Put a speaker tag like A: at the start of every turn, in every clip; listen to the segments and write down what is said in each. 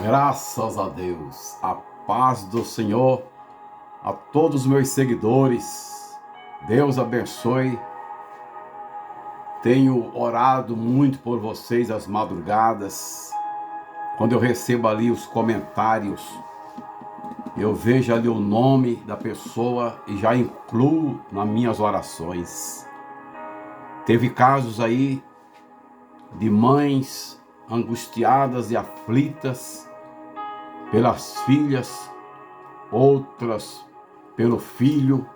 A: Graças a Deus, a paz do Senhor a todos os meus seguidores. Deus abençoe. Tenho orado muito por vocês às madrugadas. Quando eu recebo ali os comentários, eu vejo ali o nome da pessoa e já incluo nas minhas orações. Teve casos aí de mães angustiadas e aflitas pelas filhas, outras pelo filho,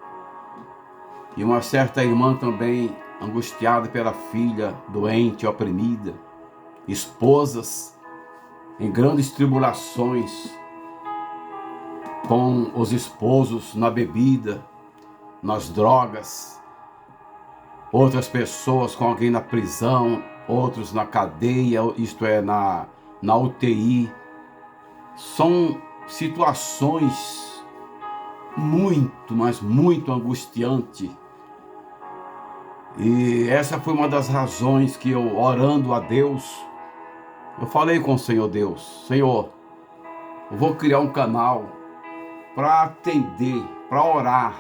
A: e uma certa irmã também angustiada pela filha doente, oprimida, esposas em grandes tribulações com os esposos na bebida, nas drogas, outras pessoas com alguém na prisão, outros na cadeia, isto é, na UTI. São situações muito, mas muito angustiante. E essa foi uma das razões que eu, orando a Deus, eu falei com o Senhor Deus: Senhor, eu vou criar um canal para atender, para orar,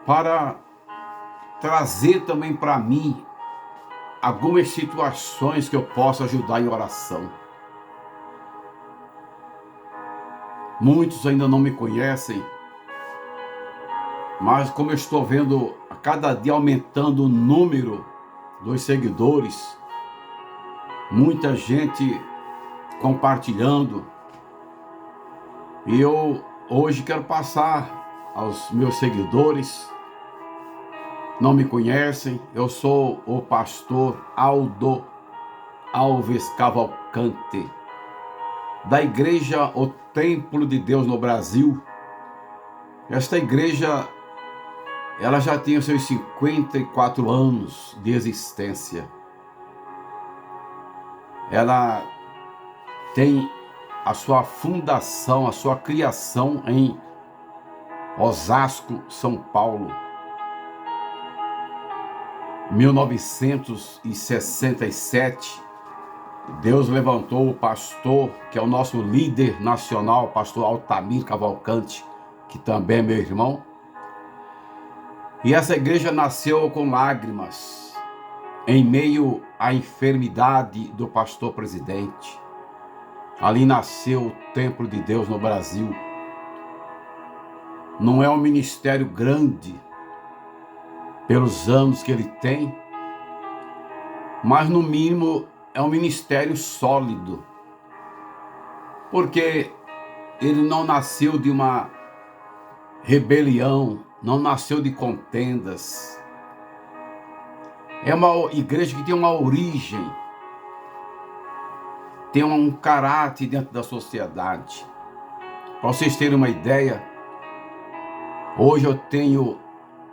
A: para trazer também para mim algumas situações que eu possa ajudar em oração. Muitos ainda não me conhecem, mas como eu estou vendo a cada dia aumentando o número dos seguidores, muita gente compartilhando, e eu hoje quero passar aos meus seguidores, não me conhecem, eu sou o pastor Aldo Alves Cavalcante, da igreja O Templo de Deus no Brasil. Esta igreja, ela já tem os seus 54 anos de existência. Ela tem a sua fundação, a sua criação em Osasco, São Paulo, 1967. Deus levantou o pastor, que é o nosso líder nacional, pastor Altamir Cavalcante, que também é meu irmão. E essa igreja nasceu com lágrimas, em meio à enfermidade do pastor presidente. Ali nasceu o Templo de Deus no Brasil. Não é um ministério grande, pelos anos que ele tem, mas no mínimo é um ministério sólido, porque ele não nasceu de uma rebelião, não nasceu de contendas. É uma igreja que tem uma origem, tem um caráter dentro da sociedade. Para vocês terem uma ideia, hoje eu tenho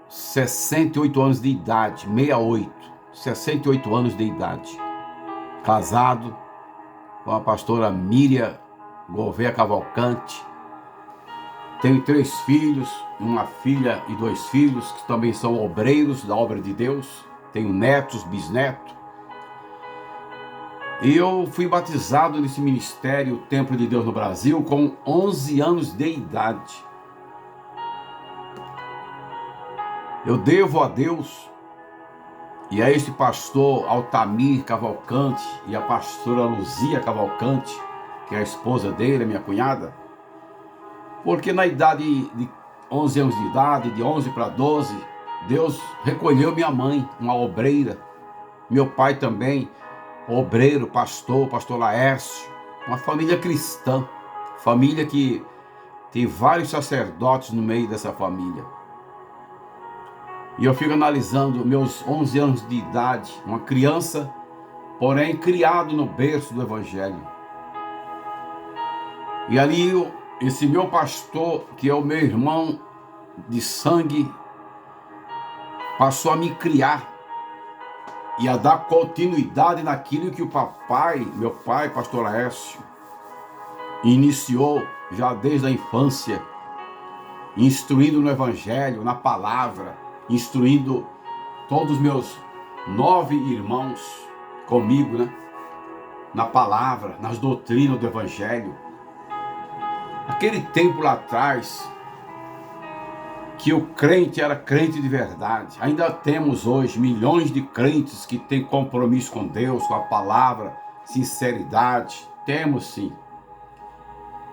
A: 68 anos de idade, 68 anos de idade. Casado com a pastora Miriam Gouveia Cavalcante. Tenho 3 filhos, uma filha e 2 filhos, que também são obreiros da obra de Deus. Tenho netos, bisnetos. E eu fui batizado nesse ministério, o Templo de Deus no Brasil, com 11 anos de idade. Eu devo a Deus e a esse pastor Altamir Cavalcante e a pastora Luzia Cavalcante, que é a esposa dele, a minha cunhada, porque na idade de 11 anos de idade, de 11 para 12, Deus recolheu minha mãe, uma obreira, meu pai também, obreiro, pastor Laércio, uma família cristã, família que tem vários sacerdotes no meio dessa família. E eu fico analisando meus 11 anos de idade, uma criança, porém criado no berço do Evangelho. E ali esse meu pastor, que é o meu irmão de sangue, passou a me criar e a dar continuidade naquilo que o meu pai, pastor Laércio, iniciou já desde a infância, instruindo no Evangelho, na palavra, instruindo todos os meus 9 irmãos comigo, né? na palavra, nas doutrinas do Evangelho. Aquele tempo lá atrás, que o crente era crente de verdade. Ainda temos hoje milhões de crentes que têm compromisso com Deus, com a palavra, sinceridade. Temos sim.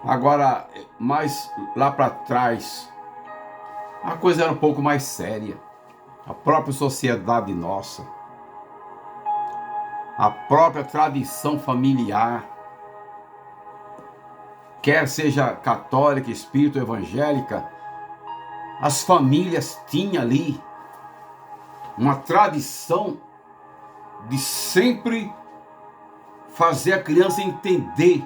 A: Agora, mais lá para trás, a coisa era um pouco mais séria. A própria sociedade nossa, a própria tradição familiar, quer seja católica, espírita, evangélica, as famílias tinham ali uma tradição de sempre fazer a criança entender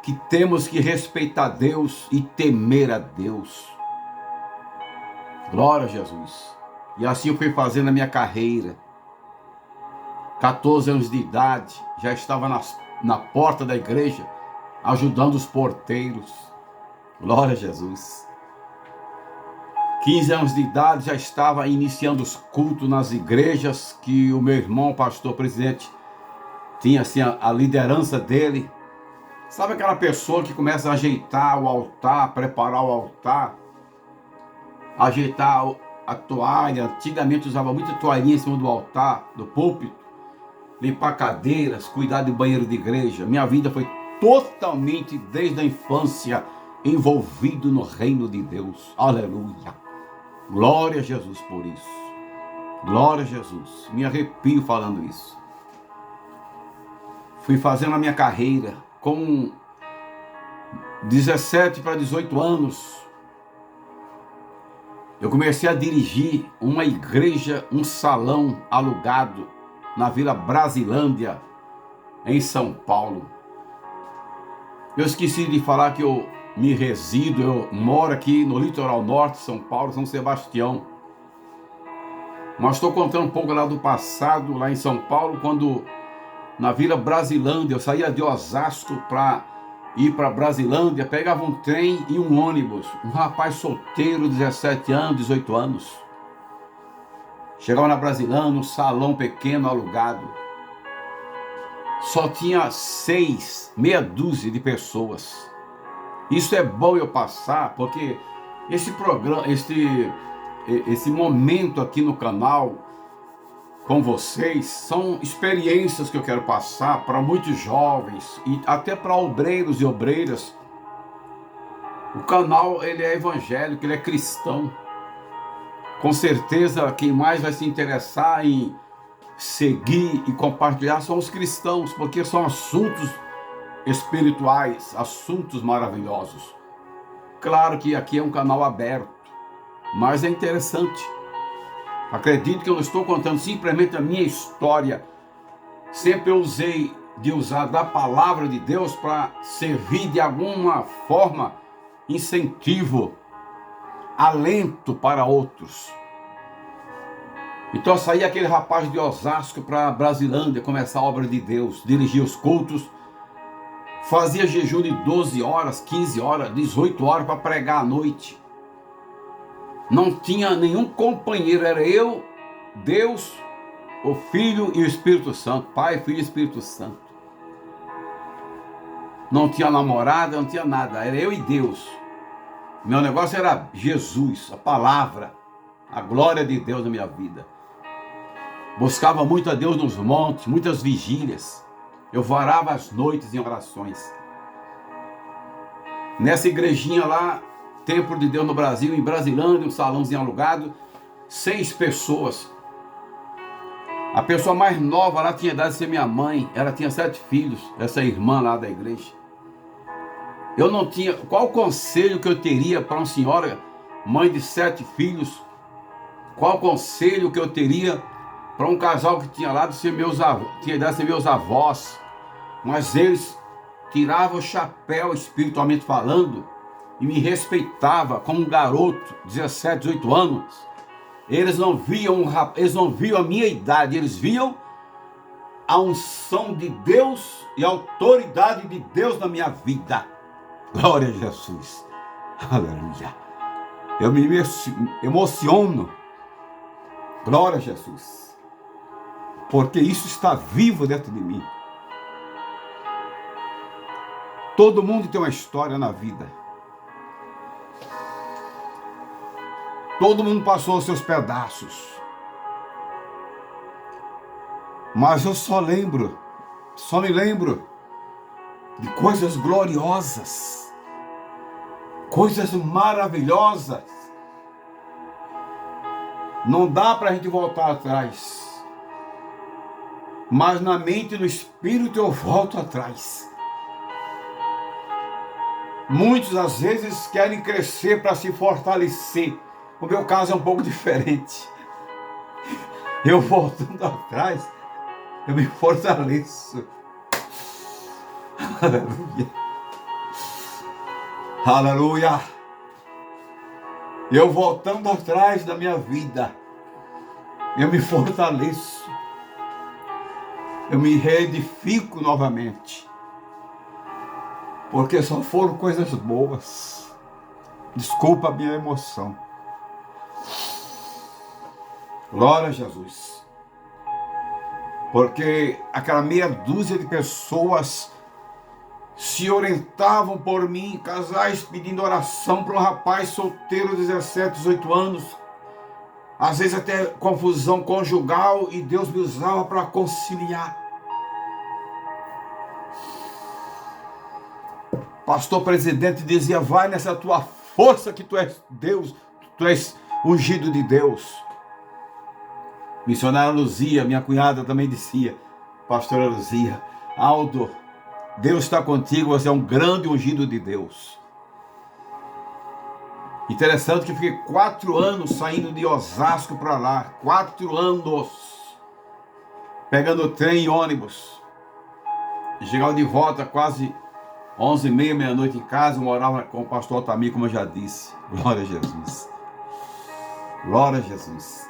A: que temos que respeitar Deus e temer a Deus. Glória a Jesus. E assim eu fui fazendo a minha carreira. 14 anos de idade, já estava na porta da igreja, ajudando os porteiros. Glória a Jesus. 15 anos de idade, já estava iniciando os cultos nas igrejas, que o meu irmão, o pastor presidente, tinha assim a liderança dele. Sabe aquela pessoa que começa a ajeitar o altar, preparar o altar, ajeitar a toalha? Antigamente usava muita toalhinha em cima do altar, do púlpito, limpar cadeiras, cuidar de banheiro de igreja. Minha vida foi totalmente, desde a infância, envolvido no reino de Deus. Aleluia. Glória a Jesus por isso. Glória a Jesus. Me arrepio falando isso. Fui fazendo a minha carreira com 17 para 18 anos. Eu comecei a dirigir uma igreja, um salão alugado na Vila Brasilândia, em São Paulo. Eu esqueci de falar que eu me resido, eu moro aqui no litoral norte de São Paulo, São Sebastião. Mas estou contando um pouco lá do passado, lá em São Paulo, quando na Vila Brasilândia, eu saía de Osasco para ir para Brasilândia, pegava um trem e um ônibus. Um rapaz solteiro, 17 anos, 18 anos. Chegava na Brasilândia, um salão pequeno alugado. Só tinha meia dúzia de pessoas. Isso é bom eu passar, porque esse programa, esse momento aqui no canal com vocês são experiências que eu quero passar para muitos jovens e até para obreiros e obreiras. O canal, ele é evangélico, ele é cristão. Com certeza quem mais vai se interessar em seguir e compartilhar são os cristãos, porque são assuntos espirituais, assuntos maravilhosos. Claro que aqui é um canal aberto, mas é interessante. Acredito que eu não estou contando simplesmente a minha história. Sempre eu usei de usar da palavra de Deus para servir de alguma forma incentivo, alento para outros. Então saía aquele rapaz de Osasco para Brasilândia começar a obra de Deus, dirigir os cultos, fazia jejum de 12 horas, 15 horas, 18 horas para pregar à noite. Não tinha nenhum companheiro, era eu, Deus, o Filho e o Espírito Santo, Pai, Filho e Espírito Santo. Não tinha namorada, não tinha nada, era eu e Deus. Meu negócio era Jesus, a palavra, a glória de Deus na minha vida. Buscava muito a Deus nos montes, muitas vigílias. Eu varava as noites em orações. Nessa igrejinha lá, Templo de Deus no Brasil, em Brasilândia, um salãozinho alugado, 6 pessoas. A pessoa mais nova lá tinha idade de ser minha mãe, ela tinha 7 filhos, essa irmã lá da igreja. Eu não tinha, qual o conselho que eu teria para uma senhora, mãe de 7 filhos? Qual o conselho que eu teria para um casal que tinha lá de ser meus avós, tinha idade de ser meus avós? Mas eles tiravam o chapéu espiritualmente falando e me respeitavam como um garoto, 17, 18 anos. Eles não viam a minha idade, eles viam a unção de Deus e a autoridade de Deus na minha vida. Glória a Jesus. Aleluia. Eu me emociono. Glória a Jesus. Porque isso está vivo dentro de mim. Todo mundo tem uma história na vida. Todo mundo passou os seus pedaços. Mas eu só me lembro de coisas gloriosas, coisas maravilhosas. Não dá para a gente voltar atrás. Mas na mente e no espírito eu volto atrás. Muitos às vezes querem crescer para se fortalecer. O meu caso é um pouco diferente. Eu voltando atrás, eu me fortaleço. Aleluia. Aleluia. Eu voltando atrás da minha vida, eu me fortaleço. Eu me reedifico novamente. Porque só foram coisas boas. Desculpa a minha emoção. Glória a Jesus. Porque aquela meia dúzia de pessoas se orientavam por mim, casais pedindo oração para um rapaz solteiro de 17, 18 anos, às vezes até confusão conjugal, e Deus me usava para conciliar. Pastor presidente dizia: vai nessa tua força que tu és Deus, tu és ungido de Deus. Missionária Luzia, minha cunhada, também dizia: pastora Luzia, Aldo, Deus está contigo, você é um grande ungido de Deus. Interessante que fiquei 4 anos saindo de Osasco para lá, 4 anos, pegando trem e ônibus, e chegava de volta quase 11h30, meia-noite em casa. Eu morava com o pastor Altamir, como eu já disse. Glória a Jesus. Glória a Jesus.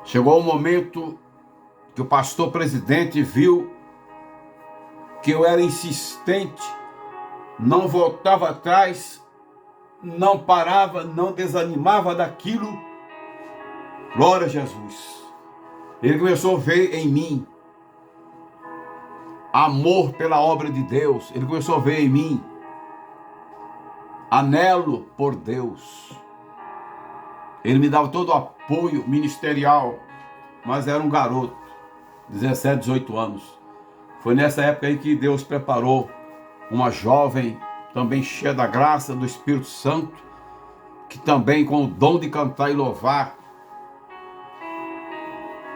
A: Chegou o momento que o pastor presidente viu que eu era insistente, não voltava atrás, não parava, não desanimava daquilo. Glória a Jesus. Ele começou a ver em mim amor pela obra de Deus. Ele começou a ver em mim anelo por Deus. Ele me dava todo o apoio ministerial, mas era um garoto, 17, 18 anos. Foi nessa época aí que Deus preparou uma jovem, também cheia da graça do Espírito Santo, que também com o dom de cantar e louvar.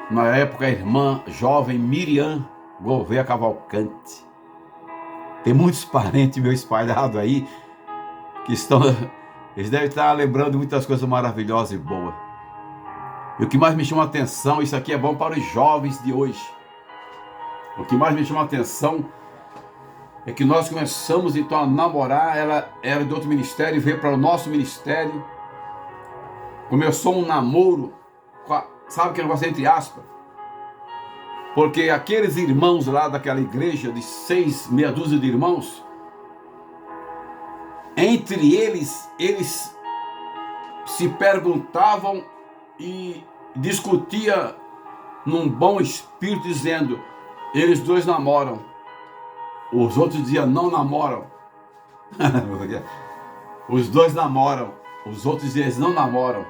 A: Na época, a irmã jovem Miriam Gouveia Cavalcante. Tem muitos parentes meus espalhados aí que estão, eles devem estar lembrando de muitas coisas maravilhosas e boas. E o que mais me chama a atenção, isso aqui é bom para os jovens de hoje. O que mais me chama a atenção é que nós começamos então a namorar. Ela era de outro ministério e veio para o nosso ministério. Começou um namoro, sabe que negócio entre aspas? Porque aqueles irmãos lá daquela igreja de 6, meia dúzia de irmãos, entre eles se perguntavam e discutiam num bom espírito, dizendo: eles dois namoram. Os outros diziam: não namoram. Os dois namoram. Os outros diziam: eles não namoram.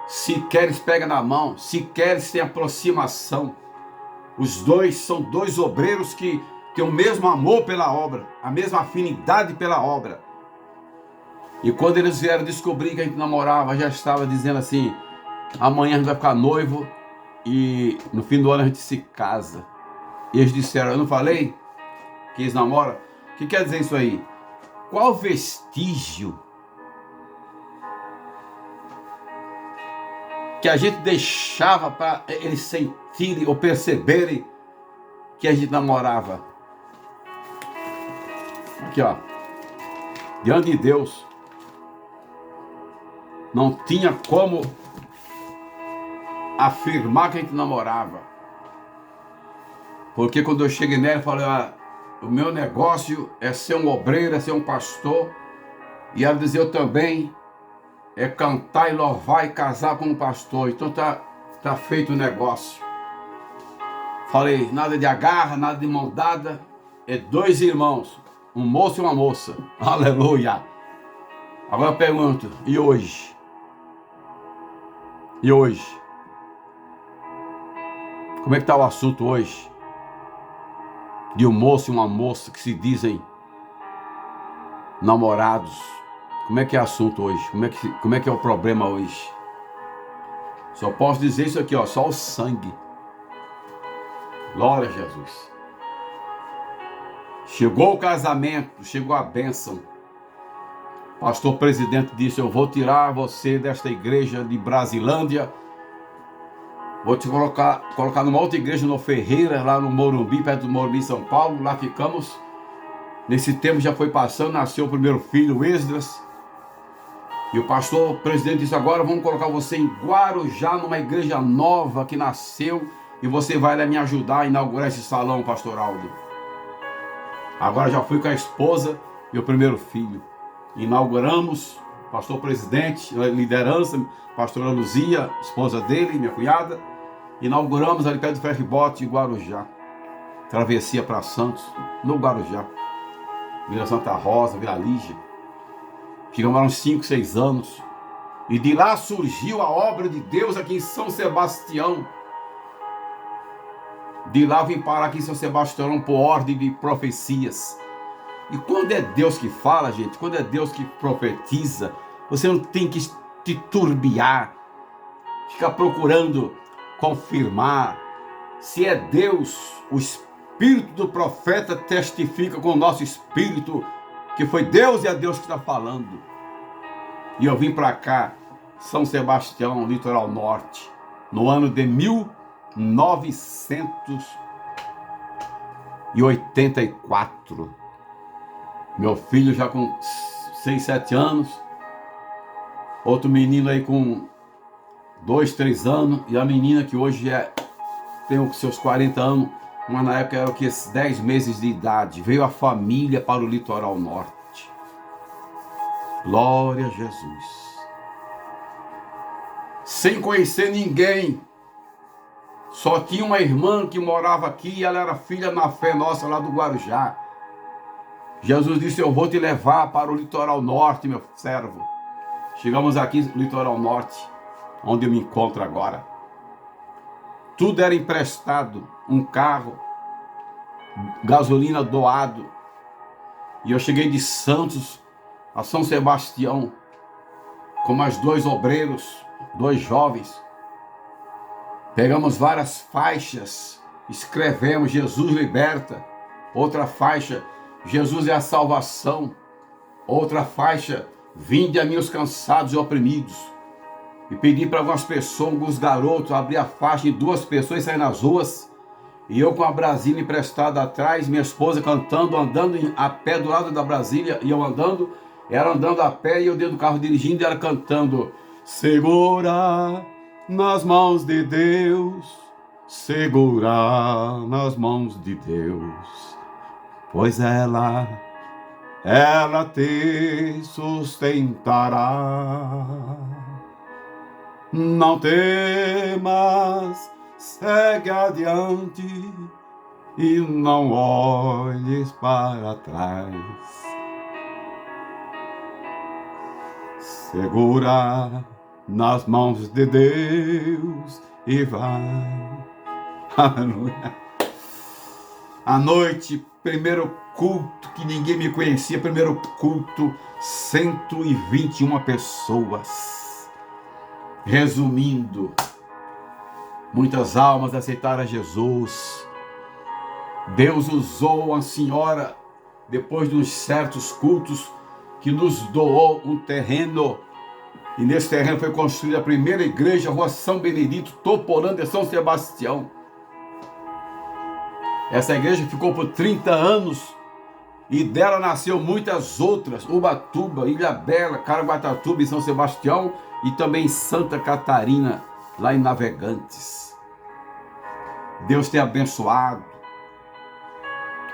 A: Se queres, pega na mão. Se queres, tem aproximação. Os dois são dois obreiros que têm o mesmo amor pela obra, a mesma afinidade pela obra. E quando eles vieram descobrir que a gente namorava, já estava dizendo assim: amanhã a gente vai ficar noivo e no fim do ano a gente se casa. E eles disseram: eu não falei que eles namoram? O que quer dizer isso aí? Qual vestígio que a gente deixava para eles sentirem ou perceberem que a gente namorava? Aqui, ó, diante de Deus, não tinha como afirmar que a gente namorava. Porque quando eu cheguei nela, eu falei: o meu negócio é ser um obreiro, é ser um pastor. E ela dizia: eu também, é cantar e louvar e casar com um pastor. Então tá feito o negócio. Falei: nada de agarra, nada de mão dada. é dois irmãos, um moço e uma moça. Aleluia. Agora eu pergunto, e hoje? E hoje? Como é que está o assunto hoje? De um moço e uma moça que se dizem namorados. Como é que é o assunto hoje? Como é que é o problema hoje? Só posso dizer isso aqui, ó, só o sangue. Glória a Jesus. Chegou o casamento, chegou a bênção. O pastor presidente disse, eu vou tirar você desta igreja de Brasilândia, vou te colocar numa outra igreja no Ferreira, lá no Morumbi, perto do Morumbi, São Paulo, lá ficamos. Nesse tempo já foi passando, nasceu o primeiro filho, o Esdras. E o pastor presidente disse, agora vamos colocar você em Guarujá, numa igreja nova que nasceu, e você vai lá me ajudar a inaugurar esse salão, pastor Aldo. Agora já fui com a esposa e o primeiro filho. Inauguramos, pastor presidente, liderança, pastora Luzia, esposa dele, minha cunhada. Inauguramos ali perto do ferryboat de Guarujá. Travessia para Santos, no Guarujá. Vila Santa Rosa, Vila Lígia. Ficamos lá uns 5, 6 anos. E de lá surgiu a obra de Deus aqui em São Sebastião. De lá vim parar aqui em São Sebastião por ordem de profecias. E quando é Deus que fala, gente, quando é Deus que profetiza, você não tem que te turbiar, ficar procurando confirmar. Se é Deus, o espírito do profeta testifica com o nosso espírito que foi Deus e é Deus que está falando. E eu vim para cá, São Sebastião, litoral norte, no ano de 1984. Meu filho já com 6, 7 anos, outro menino aí com 2, 3 anos, e a menina que hoje tem os seus 40 anos, mas na época era o que, 10 meses de idade. Veio a família para o litoral norte. Glória a Jesus. Sem conhecer ninguém. Só tinha uma irmã que morava aqui e ela era filha na fé nossa lá do Guarujá. Jesus disse, eu vou te levar para o litoral norte, meu servo. Chegamos aqui no litoral norte, onde eu me encontro agora. Tudo era emprestado, um carro, gasolina doado. E eu cheguei de Santos a São Sebastião com mais 2 obreiros, 2 jovens. Pegamos várias faixas, escrevemos Jesus liberta. Outra faixa, Jesus é a salvação. Outra faixa, vinde a mim os cansados e oprimidos. E pedi para algumas pessoas, alguns garotos, abrir a faixa e 2 pessoas saírem nas ruas. E eu com a Brasília emprestada atrás, minha esposa cantando, andando a pé do lado da Brasília, e eu andando, ela andando a pé e eu dentro do carro dirigindo, e ela cantando, segura nas mãos de Deus, segura nas mãos de Deus, pois ela te sustentará. Não temas, segue adiante e não olhes para trás. Segura nas mãos de Deus e vai. Aleluia. À noite, primeiro culto que ninguém me conhecia, primeiro culto, 121 pessoas. Resumindo, muitas almas aceitaram a Jesus. Deus usou uma senhora, depois de uns certos cultos, que nos doou um terreno. E nesse terreno foi construída a primeira igreja, Rua São Benedito, Toporândia, São Sebastião. Essa igreja ficou por 30 anos e dela nasceu muitas outras, Ubatuba, Ilhabela, Caraguatatuba e São Sebastião, e também Santa Catarina, lá em Navegantes. Deus tem abençoado.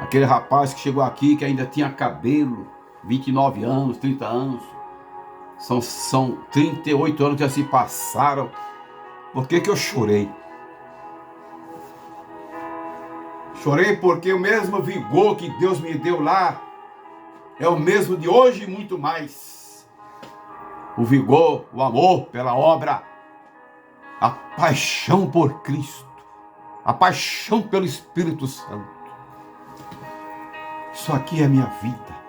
A: Aquele rapaz que chegou aqui, que ainda tinha cabelo, 29 anos, 30 anos, são 38 anos que já se passaram. Por que eu chorei? Chorei porque o mesmo vigor que Deus me deu lá é o mesmo de hoje e muito mais. O vigor, o amor pela obra, a paixão por Cristo, a paixão pelo Espírito Santo. Isso aqui é minha vida.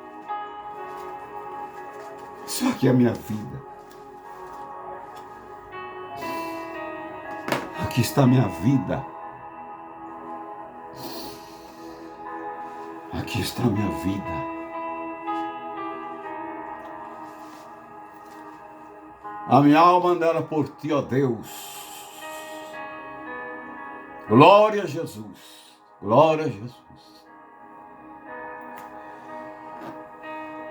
A: Isso aqui é minha vida. Aqui está a minha vida. Aqui está a minha vida. A minha alma andará por ti, ó Deus. Glória a Jesus. Glória a Jesus.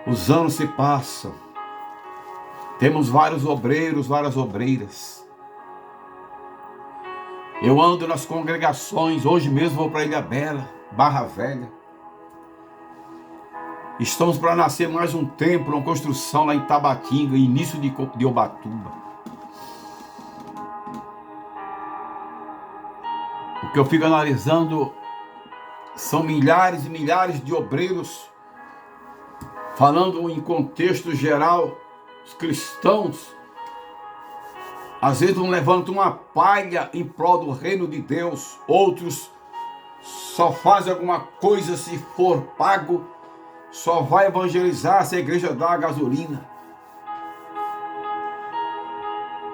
A: Os anos se passam. Temos vários obreiros, várias obreiras. Eu ando nas congregações. Hoje mesmo vou para Ilhabela, Barra Velha. Estamos para nascer mais um templo, uma construção lá em Tabatinga, início de Ubatuba. O que eu fico analisando são milhares e milhares de obreiros, falando em contexto geral, os cristãos, às vezes não levantam uma palha em prol do reino de Deus, outros só fazem alguma coisa se for pago, só vai evangelizar se a igreja dá a gasolina.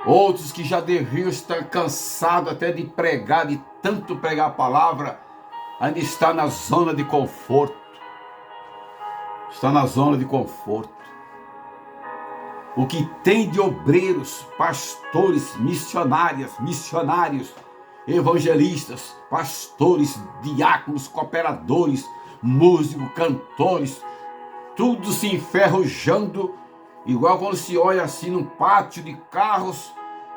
A: Outros que já deviam estar cansados até de pregar, de tanto pregar a palavra, ainda está na zona de conforto. Está na zona de conforto. O que tem de obreiros, pastores, missionários, evangelistas, pastores, diáconos, cooperadores, músicos, cantores, tudo se enferrujando, igual quando se olha assim num pátio de carros,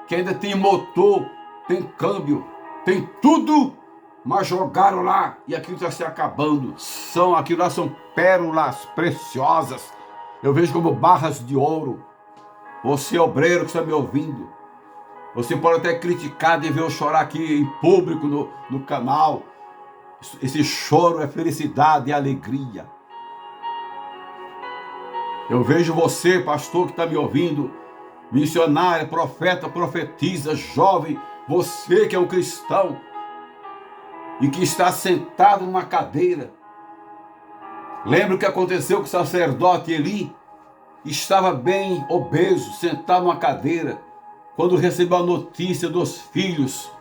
A: que ainda tem motor, tem câmbio, tem tudo, mas jogaram lá e aquilo está se acabando. Aquilo lá são pérolas preciosas. Eu vejo como barras de ouro. Você, obreiro que está me ouvindo, você pode até criticar de ver eu chorar aqui em público no canal. Esse choro é felicidade e alegria. Eu vejo você, pastor que está me ouvindo, missionário, profeta, profetisa, jovem, você que é um cristão e que está sentado numa cadeira. Lembra o que aconteceu com o sacerdote Eli? Estava bem obeso, sentado numa cadeira, quando recebeu a notícia dos filhos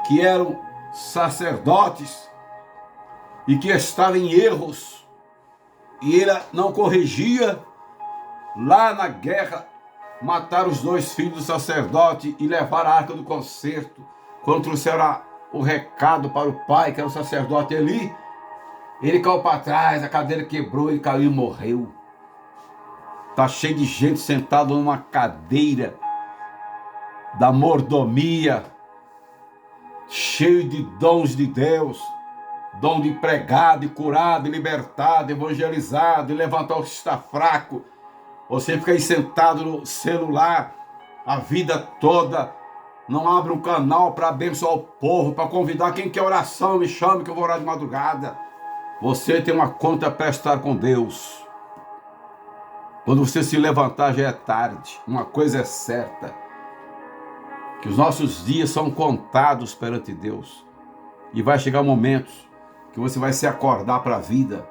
A: que eram sacerdotes e que estavam em erros, e ele não corrigia. Lá na guerra, mataram os 2 filhos do sacerdote e levaram a arca do concerto. Quando trouxeram o recado para o pai, que era o sacerdote Eli, ele caiu para trás, a cadeira quebrou, ele caiu e morreu. Está cheio de gente sentada numa cadeira da mordomia, cheio de dons de Deus, dom de pregar, de curar, de libertar, de evangelizar, de levantar o que está fraco. Você fica aí sentado no celular a vida toda, não abre um canal para abençoar o povo, para convidar quem quer oração, me chame que eu vou orar de madrugada. Você tem uma conta a prestar com Deus. Quando você se levantar já é tarde. Uma coisa é certa, que os nossos dias são contados perante Deus. E vai chegar momentos que você vai se acordar para a vida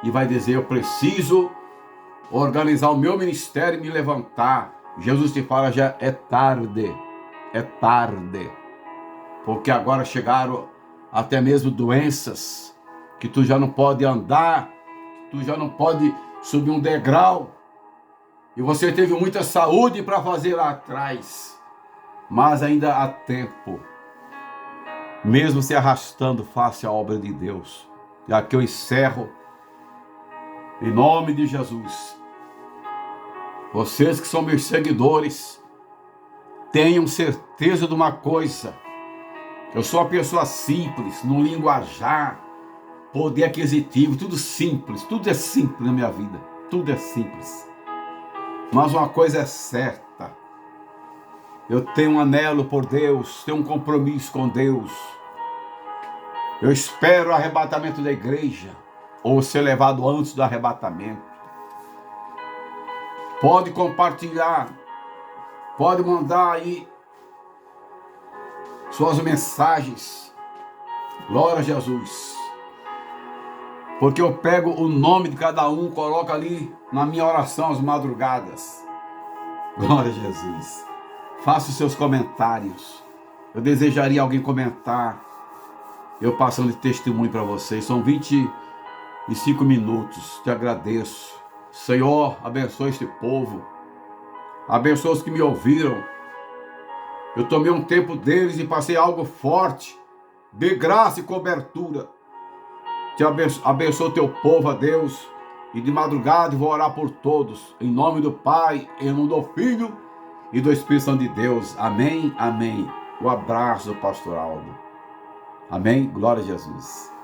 A: e vai dizer: eu preciso organizar o meu ministério e me levantar. Jesus te fala: já é tarde. É tarde. Porque agora chegaram até mesmo doenças que tu já não pode andar, tu já não pode subir um degrau. E você teve muita saúde para fazer lá atrás, mas ainda há tempo. Mesmo se arrastando, faça a obra de Deus. E aqui eu encerro, em nome de Jesus. Vocês que são meus seguidores, tenham certeza de uma coisa: eu sou uma pessoa simples, no linguajar, poder aquisitivo, tudo simples, tudo é simples na minha vida, tudo é simples. Mas uma coisa é certa: eu tenho um anelo por Deus, tenho um compromisso com Deus. Eu espero o arrebatamento da igreja, ou ser levado antes do arrebatamento. Pode compartilhar, pode mandar aí suas mensagens. Glória a Jesus. Porque eu pego o nome de cada um, coloco ali na minha oração às madrugadas. Glória a Jesus. Faça os seus comentários. Eu desejaria alguém comentar. Eu passando de testemunho para vocês. São 25 minutos. Te agradeço. Senhor, abençoe este povo. Abençoe os que me ouviram. Eu tomei um tempo deles e passei algo forte. De graça e cobertura. Te abençoe o teu povo, a Deus. E de madrugada eu vou orar por todos. Em nome do Pai, em nome do Filho e do Espírito Santo de Deus. Amém, amém. O abraço do pastor Aldo. Amém? Glória a Jesus.